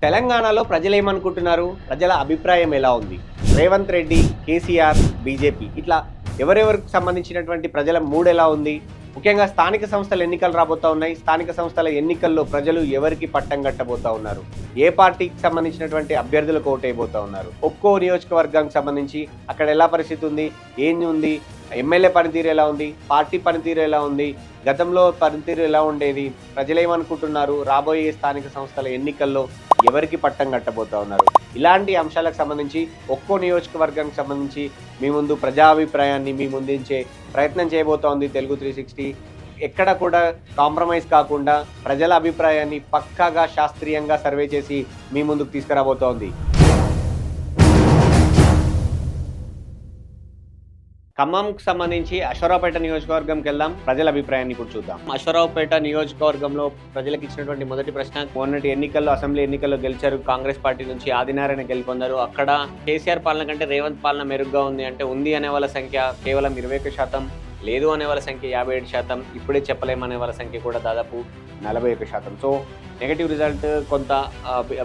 తెలంగాణలో ప్రజలు ఏమనుకుంటున్నారు? ప్రజల అభిప్రాయం ఎలా ఉంది? రేవంత్ రెడ్డి, కేసీఆర్, బీజేపీ ఇట్లా ఎవరెవరికి సంబంధించినటువంటి ప్రజల మూడ్ ఎలా ఉంది? ముఖ్యంగా స్థానిక సంస్థల ఎన్నికలు రాబోతా ఉన్నాయి. స్థానిక సంస్థల ఎన్నికల్లో ప్రజలు ఎవరికి పట్టం కట్టబోతా ఉన్నారు? ఏ పార్టీకి సంబంధించినటువంటి అభ్యర్థులకు ఓటేయబోతా ఉన్నారు? ఒక్కో నియోజకవర్గానికి సంబంధించి అక్కడ ఎలా పరిస్థితి ఉంది, ఏంది ఉంది, ఎమ్మెల్యే పనితీరు ఎలా ఉంది, పార్టీ పనితీరు ఎలా ఉంది, గతంలో పనితీరు ఎలా ఉండేది, ప్రజలు ఏమనుకుంటున్నారు, రాబోయే స్థానిక సంస్థల ఎన్నికల్లో ఎవరికి పట్టం కట్టబోతా ఉన్నారు? ఇలాంటి అంశాలకు సంబంధించి ఒక్కో నియోజకవర్గానికి సంబంధించి మీ ముందు ప్రజాభిప్రాయాన్ని మీ ముందుంచే ప్రయత్నం చేయబోతా ఉంది తెలుగు 360. ఎక్కడ కూడా కాంప్రమైజ్ కాకుండా ప్రజల అభిప్రాయాన్ని పక్కాగా శాస్త్రీయంగా సర్వే చేసి మీ ముందుకు తీసుకురాబోతోంది. ఖమ్మంకు సంబంధించి అశ్వరావుపేట నియోజకవర్గంకి వెళ్దాం. ప్రజల అభిప్రాయాన్ని ఇప్పుడు చూద్దాం. అశ్వరావుపేట నియోజకవర్గంలో ప్రజలకు ఇచ్చినటువంటి మొదటి ప్రశ్న, మొన్నటి ఎన్నికల్లో అసెంబ్లీ ఎన్నికల్లో గెలిచారు కాంగ్రెస్ పార్టీ నుంచి, ఆదినారాయణ గెలుపొందారు. అక్కడ కేసీఆర్ పాలన కంటే రేవంత్ పాలన మెరుగ్గా ఉంది అంటే ఉంది అనే వాళ్ళ సంఖ్య కేవలం 21%, లేదు అనే వాళ్ళ సంఖ్య 57%, ఇప్పుడే చెప్పలేమనే వాళ్ళ సంఖ్య కూడా దాదాపు 41%. సో నెగటివ్ రిజల్ట్ కొంత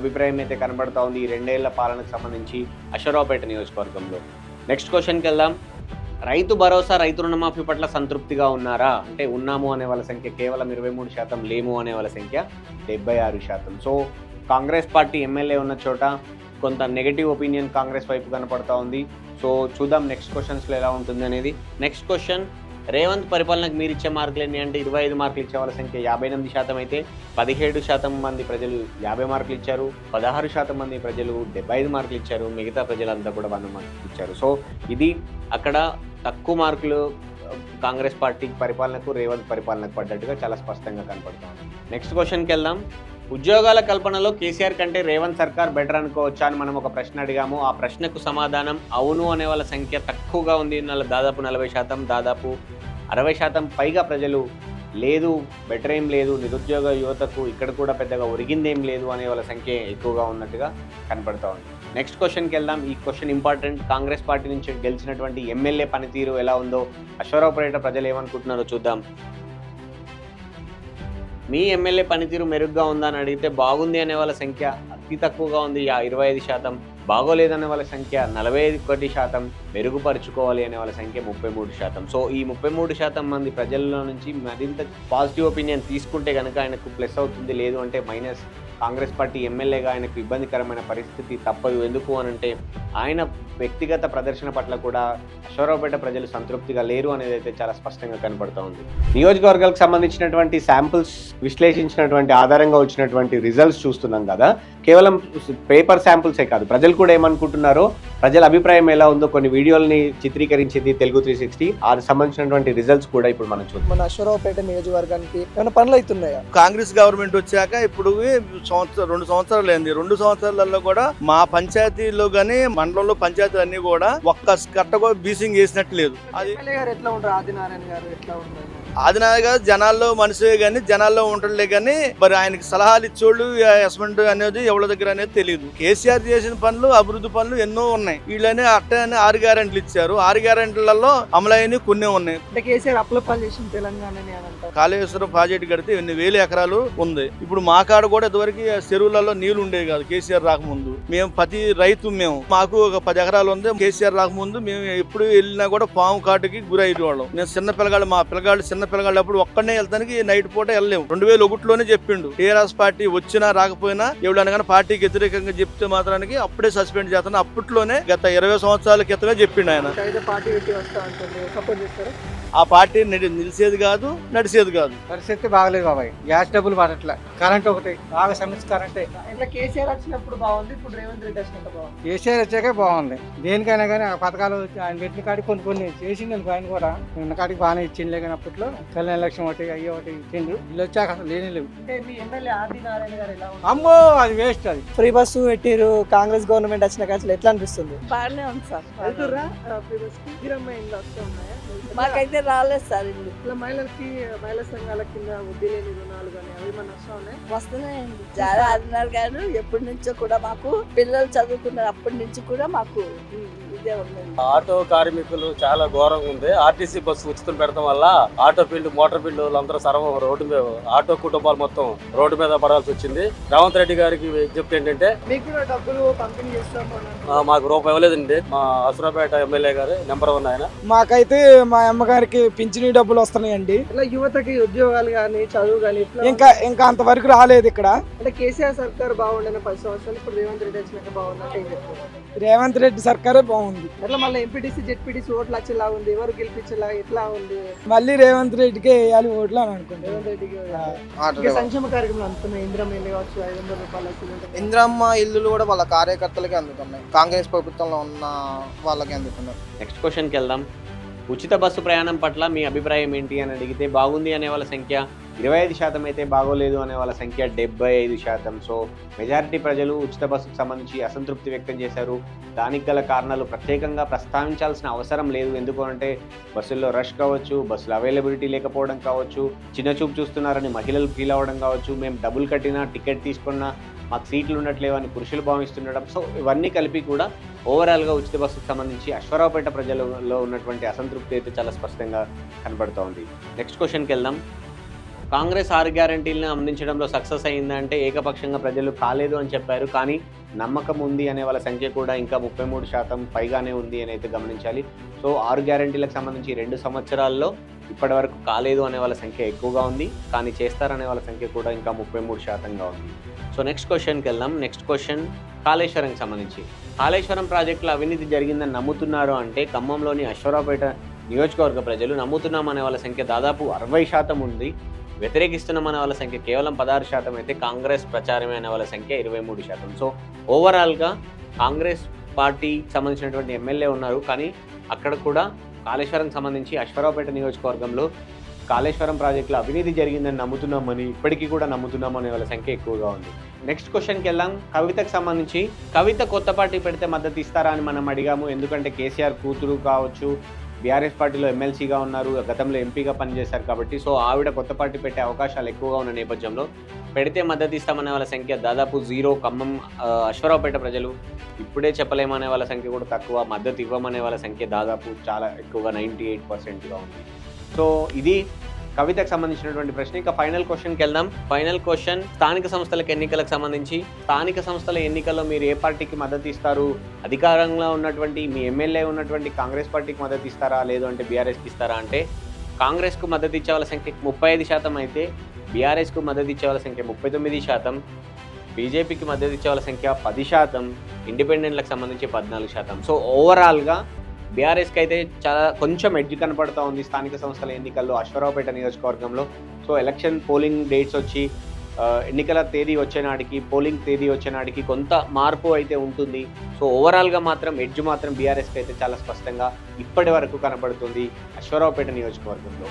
అభిప్రాయం అయితే కనబడతా ఉంది ఈ 2 ఏళ్ల పాలనకు సంబంధించి అశ్వరావుపేట నియోజకవర్గంలో. నెక్స్ట్ క్వశ్చన్కి వెళ్దాం. రైతు భరోసా, రైతు రుణమాఫీ పట్ల సంతృప్తిగా ఉన్నారా అంటే ఉన్నాము అనే వాళ్ళ సంఖ్య కేవలం 23%, లేము అనే వాళ్ళ సంఖ్య 76%. సో కాంగ్రెస్ పార్టీ ఎమ్మెల్యే ఉన్న చోట కొంత నెగటివ్ ఒపీనియన్ కాంగ్రెస్ వైపు కనపడతా ఉంది. సో చూద్దాం నెక్స్ట్ క్వశ్చన్స్లో ఎలా ఉంటుంది అనేది. నెక్స్ట్ క్వశ్చన్, రేవంత్ పరిపాలనకు మీరు ఇచ్చే మార్కులు ఎన్ని అంటే 25 మార్కులు ఇచ్చే వాళ్ళ సంఖ్య 58% అయితే 17% మంది ప్రజలు 50 మార్కులు ఇచ్చారు, 16% మంది ప్రజలు 75 మార్కులు ఇచ్చారు, మిగతా ప్రజలంతా కూడా 100 మార్కులు ఇచ్చారు. సో ఇది అక్కడ తక్కువ మార్కులు కాంగ్రెస్ పార్టీ పరిపాలనకు రేవంత్ పరిపాలనకు పడ్డట్టుగా చాలా స్పష్టంగా కనపడుతుంది. నెక్స్ట్ క్వశ్చన్కి వెళ్దాం. ఉద్యోగాల కల్పనలో కేసీఆర్ కంటే రేవంత్ సర్కార్ బెటర్ అనుకోవచ్చా అని మనం ఒక ప్రశ్న అడిగాము. ఆ ప్రశ్నకు సమాధానం అవును అనే వాళ్ళ సంఖ్య తక్కువగా ఉంది, దాదాపు 40%, దాదాపు 60% పైగా ప్రజలు లేదు, బెటర్ ఏం లేదు, నిరుద్యోగ యువతకు ఇక్కడ కూడా పెద్దగా ఒరిగిందేం లేదు అనే వాళ్ళ సంఖ్య ఎక్కువగా ఉన్నట్టుగా కనపడతా ఉంది. నెక్స్ట్ క్వశ్చన్కి వెళ్దాం. ఈ క్వశ్చన్ ఇంపార్టెంట్. కాంగ్రెస్ పార్టీ నుంచి గెలిచినటువంటి ఎమ్మెల్యే పనితీరు ఎలా ఉందో అశ్వరావుపేట ప్రజలు ఏమనుకుంటున్నారో చూద్దాం. మీ ఎమ్మెల్యే పనితీరు మెరుగ్గా ఉందా అని అడిగితే బాగుంది అనే వాళ్ళ సంఖ్య అతి తక్కువగా ఉంది, 25%. బాగోలేదనే వాళ్ళ సంఖ్య 41%, మెరుగుపరుచుకోవాలి అనే వాళ్ళ సంఖ్య 33%. సో ఈ 33% మంది ప్రజల్లో నుంచి మరింత పాజిటివ్ ఒపీనియన్ తీసుకుంటే కనుక ఆయనకు ప్లస్ అవుతుంది, లేదు అంటే మైనస్. కాంగ్రెస్ పార్టీ ఎమ్మెల్యేగా ఆయనకు ఇబ్బందికరమైన పరిస్థితి తప్పదు. ఎందుకు అనంటే ఆయన వ్యక్తిగత ప్రదర్శన పట్ల కూడా అశ్వరావుపేట ప్రజలు సంతృప్తిగా లేరు అనేది అయితే చాలా స్పష్టంగా కనపడుతూ ఉంది. నియోజకవర్గాలకు సంబంధించినటువంటి శాంపుల్స్ విశ్లేషించినటువంటి ఆధారంగా వచ్చినటువంటి రిజల్ట్స్ చూస్తున్నాం కదా, కేవలం పేపర్ శాంపుల్సే కాదు, ప్రజలు కూడా ఏమనుకుంటున్నారో, ప్రజల అభిప్రాయం ఎలా ఉందో కొన్ని వీడియోల్ని చిత్రీకరించింది తెలుగు 360. ఆ సంబంధించినటువంటి రిజల్ట్స్ కూడా ఇప్పుడు మనం చూద్దాం. మన అశ్వరావుపేట నియోజకవర్గానికి ఏమైనా పనులు అవుతున్నాయా? కాంగ్రెస్ గవర్నమెంట్ వచ్చాక ఇప్పుడు 2 సంవత్సరాలు అయింది. 2 సంవత్సరాలలో కూడా మా పంచాయతీలో గానీ మండలంలో పంచాయతీలు అన్ని కూడా ఒక్క కట్ట కూడా బీసింగ్ చేసినట్టు లేదు. అది ఎట్లా ఉంటారు? ఆదినారాయణ గారు ఎట్లా ఉంటారు? ఆదినారాయణ గారు జనాల్లో మనిషే గానీ జనాల్లో ఉంటలే గానీ మరి ఆయనకి సలహాలు ఇచ్చోళ్ళు అసెస్మెంట్ అనేది ఎవరి దగ్గర అనేది తెలియదు. కేసీఆర్ చేసిన పనులు, అభివృద్ధి పనులు ఎన్నో ఉన్నాయి. వీళ్ళని అట్టని 6 గ్యారెంటీలు ఇచ్చారు. 6 గ్యారెంటీలలో అమలైన కొన్ని ఉన్నాయి. అంటే కేసీఆర్ అప్లపాలు చేసిన తెలంగాణని కాళేశ్వరం ప్రాజెక్టు కడితే ఎన్ని వేల ఎకరాలు ఉంది. ఇప్పుడు మా కాడ కూడా ఇదివరకు చెరువులలో నీళ్లు ఉండేవి కాదు కేసీఆర్ రాకముందు. మేము ప్రతి రైతు మాకు ఒక 10 ఎకరాలు ఉంది. కేసీఆర్ రాకముందు మేము ఎప్పుడు వెళ్ళినా కూడా పాము కాటుకి గురయ్యేవాళ్ళం. నేను చిన్న పిల్లగాళ్ళు, మా పిల్లగాళ్ళు చిన్న పిల్లగాళ్ళు అప్పుడు ఒక్కడనే వెళ్తానికి నైట్ పూట వెళ్ళలేము. 2001లోనే చెప్పిండు, టీఆర్ఎస్ పార్టీ వచ్చినా రాకపోయినా ఎవడన్నా కానీ పార్టీకి వ్యతిరేకంగా చెప్తే మాత్రానికి అప్పుడే సస్పెండ్ చేస్తాను. అప్పట్లోనే గత 20 సంవత్సరాల క్రితమే చెప్పిండు ఆయన. ఆ పార్టీ నిలిచేది కాదు, నడిచేది కాదు. పరిస్థితి బాగలేదు బాబాయ్. గ్యాస్ డబ్బులు పడట్లే, కరెంట్ ఒకటి బాగా సమస్య కరెంటే. ఇట్లా కేసీఆర్ వచ్చినప్పుడు బాగుంది, ఇప్పుడు రేవంత్ రెడ్డి వచ్చినప్పుడు బాగుంది. కేసీఆర్ వచ్చాకే బాగుంది. దేనికైనా కానీ ఆ పథకాలు ఆయన పెట్టిన కాడికి కొన్ని చేసిండు అనుకో. ఆయన కూడా ఉన్న కాడికి బాగానే ఇచ్చిండే, కానీ అప్పట్లో కళ్యాణ లక్ష్యం ఒకటి అయ్యే ఒకటి ఇచ్చిండు. ఇల్లు వచ్చాక అసలు లేని లేవు. అమ్మో అది వేస్ట్. అది ఫ్రీ బస్సు పెట్టిరు కాంగ్రెస్ గవర్నమెంట్ వచ్చిన కాదు, ఎట్లా అనిపిస్తుంది? బాగానే ఉంది సార్. వెళ్తుర్రా ఫ్రీ బస్ కి? ఇండ్లు వస్తున్నాయా? మాకైతే రాలేదు సార్ ఇల్లు. ఇట్లా మహిళలకి, మహిళా సంఘాల కింద వడ్డీ లేని రుణాలు కానీ అవి మన వస్తా ఉన్నాయి. వస్తున్నాయండి, చాలా అన్నారు కానీ ఎప్పటి నుంచో కూడా మాకు పిల్లలు చదువుకున్నారు అప్పటి నుంచి కూడా మాకు ఇదే ఉన్నది. ఆటో కార్మికులు చాలా ఘోరంగా ఉంది. ఆర్టీసీ బస్సు ఉచితం పెడతాం వల్ల ఆటో ఫీల్డ్ మోటార్ ఫీల్డ్ అందరూ సర్వం రోడ్డు మీద, ఆటో కుటుంబాలు మొత్తం రోడ్డు మీద పడాల్సి వచ్చింది. రేవంత్ రెడ్డి గారికి విజ్ఞప్తి ఏంటంటే మీకు కూడా డబ్బులు పంపిణీ చేస్తాం మాకు రూపాయి ఇవ్వలేదండి. మా అసరాపేట ఎమ్మెల్యే గారు నెంబర్ 1 ఆయన. మాకైతే మా అమ్మగారికి పింఛనీ డబ్బులు వస్తున్నాయండి. ఇట్లా యువతకి ఉద్యోగాలు కానీ చదువు కానీ ఇంకా అంతవరకు రాలేదు ఇక్కడ. అంటే కేసీఆర్ సర్కార్ బాగుండని 10 సంవత్సరాలు, ఇప్పుడు రేవంత్ రెడ్డి వచ్చినాక బాగుందంటే ఏం చెప్తారు? రేవంత్ రెడ్డి సర్కారే బాగుంది. ఎట్లా మళ్ళీ ఎంపీటీసీ జెడ్పీటీసీ ఓట్లు వచ్చేలా ఉంది, ఎవరు గెలిపించేలా ఎట్లా ఉంది? మళ్ళీ రేవంత్ రెడ్డికే వేయాలి ఓట్లు అని అనుకుంటున్నాను. రేవంత్ రెడ్డికి ఇంకా సంక్షేమ కార్యక్రమాలు అందుతున్నాయి. ఇంద్రమ్మ ఇల్లు కావచ్చు, 500 రూపాయలు వస్తుంది. ఇంద్రమ్మ ఇల్లులు కూడా వాళ్ళ కార్యకర్తలకే అందుతున్నాయి, కాంగ్రెస్ ప్రభుత్వంలో ఉన్న వాళ్ళకి అందుతున్నాయి. నెక్స్ట్ క్వశ్చన్కి వెళ్దాం. ఉచిత బస్సు ప్రయాణం పట్ల మీ అభిప్రాయం ఏంటి అని అడిగితే బాగుంది అనే వాళ్ళ సంఖ్య 25% అయితే, బాగోలేదు అనే వాళ్ళ సంఖ్య 75%. సో మెజారిటీ ప్రజలు ఉచిత బస్సుకు సంబంధించి అసంతృప్తి వ్యక్తం చేశారు. దానికి గల కారణాలు ప్రత్యేకంగా ప్రస్తావించాల్సిన అవసరం లేదు. ఎందుకు అంటే బస్సుల్లో రష్ కావచ్చు, బస్సులో అవైలబిలిటీ లేకపోవడం కావచ్చు, చిన్న చూపు చూస్తున్నారని మహిళలు ఫీల్ అవ్వడం కావచ్చు, మేము డబ్బులు కట్టినా టికెట్ తీసుకున్నా మాకు సీట్లు ఉండట్లేవని పురుషులు భావిస్తుండడం. సో ఇవన్నీ కలిపి కూడా ఓవరాల్గా ఉచిత బస్సుకు సంబంధించి అశ్వరావుపేట ప్రజలలో ఉన్నటువంటి అసంతృప్తి అయితే చాలా స్పష్టంగా కనబడుతోంది. నెక్స్ట్ క్వశ్చన్కి వెళ్దాం. కాంగ్రెస్ 6 గ్యారంటీలను అందించడంలో సక్సెస్ అయిందంటే ఏకపక్షంగా ప్రజలు కాలేదు అని చెప్పారు. కానీ నమ్మకం ఉంది అనే వాళ్ళ సంఖ్య కూడా ఇంకా 33% పైగానే ఉంది అని అయితే గమనించాలి. సో 6 గ్యారంటీలకు సంబంధించి 2 సంవత్సరాల్లో ఇప్పటి వరకు కాలేదు అనే వాళ్ళ సంఖ్య ఎక్కువగా ఉంది, కానీ చేస్తారనే వాళ్ళ సంఖ్య కూడా ఇంకా 33%గా ఉంది. సో నెక్స్ట్ క్వశ్చన్కి వెళ్దాం. నెక్స్ట్ క్వశ్చన్ కాళేశ్వరంకి సంబంధించి. కాళేశ్వరం ప్రాజెక్టులో అవినీతి జరిగిందని నమ్ముతున్నారు అంటే ఖమ్మంలోని అశ్వరావుపేట నియోజకవర్గ ప్రజలు నమ్ముతున్నాం అనే వాళ్ళ సంఖ్య దాదాపు 60% ఉంది. వ్యతిరేకిస్తున్నాం అనే వాళ్ళ సంఖ్య కేవలం 16% అయితే, కాంగ్రెస్ ప్రచారమే అనే వాళ్ళ సంఖ్య 23%. సో ఓవరాల్గా కాంగ్రెస్ పార్టీకి సంబంధించినటువంటి ఎమ్మెల్యే ఉన్నారు, కానీ అక్కడ కూడా కాళేశ్వరంకి సంబంధించి అశ్వరావుపేట నియోజకవర్గంలో కాళేశ్వరం ప్రాజెక్టులో అవినీతి జరిగిందని నమ్ముతున్నామని, ఇప్పటికీ కూడా నమ్ముతున్నాం అనే వాళ్ళ సంఖ్య ఎక్కువగా ఉంది. నెక్స్ట్ క్వశ్చన్కి వెళ్దాం. కవితకు సంబంధించి, కవిత కొత్త పార్టీ పెడితే మద్దతు ఇస్తారా అని మనం అడిగాము. ఎందుకంటే కేసీఆర్ కూతురు కావచ్చు, బీఆర్ఎస్ పార్టీలో ఎమ్మెల్సీగా ఉన్నారు, గతంలో ఎంపీగా పనిచేశారు కాబట్టి. సో ఆవిడ కొత్త పార్టీ పెట్టే అవకాశాలు ఎక్కువగా ఉన్న నేపథ్యంలో పెడితే మద్దతు ఇస్తామనే వాళ్ళ సంఖ్య దాదాపు 0. ఖమ్మం అశ్వరావుపేట ప్రజలు ఇప్పుడే చెప్పలేమనే వాళ్ళ సంఖ్య కూడా తక్కువ, మద్దతు ఇవ్వమనే వాళ్ళ సంఖ్య దాదాపు చాలా ఎక్కువగా 98%గా ఉంది. సో ఇది కవితకు సంబంధించినటువంటి ప్రశ్న. ఇక ఫైనల్ క్వశ్చన్కి వెళ్దాం. ఫైనల్ క్వశ్చన్, స్థానిక సంస్థలకు ఎన్నికలకు సంబంధించి. స్థానిక సంస్థల ఎన్నికల్లో మీరు ఏ పార్టీకి మద్దతు ఇస్తారు? అధికారంలో ఉన్నటువంటి మీ ఎమ్మెల్యే ఉన్నటువంటి కాంగ్రెస్ పార్టీకి మద్దతు ఇస్తారా, లేదు అంటే బీఆర్ఎస్కి ఇస్తారా అంటే కాంగ్రెస్కు మద్దతు ఇచ్చే వాళ్ళ సంఖ్య 35% అయితే, బీఆర్ఎస్కు మద్దతు ఇచ్చే వాళ్ళ సంఖ్య 39%, బీజేపీకి మద్దతు ఇచ్చే వాళ్ళ సంఖ్య 10%, ఇండిపెండెంట్లకు సంబంధించి 14%. సో ఓవరాల్గా బీఆర్ఎస్కి అయితే చాలా కొంచెం ఎడ్జ్ కనపడుతూ ఉంది స్థానిక సంస్థల ఎన్నికల్లో అశ్వరావుపేట నియోజకవర్గంలో. సో ఎలక్షన్ పోలింగ్ డేట్స్ వచ్చి ఎన్నికల తేదీ వచ్చే నాటికి, పోలింగ్ తేదీ వచ్చే నాటికి కొంత మార్పు అయితే ఉంటుంది. సో ఓవరాల్గా మాత్రం ఎడ్జ్ మాత్రం బీఆర్ఎస్కి అయితే చాలా స్పష్టంగా ఇప్పటి వరకు కనపడుతుంది అశ్వరావుపేట నియోజకవర్గంలో.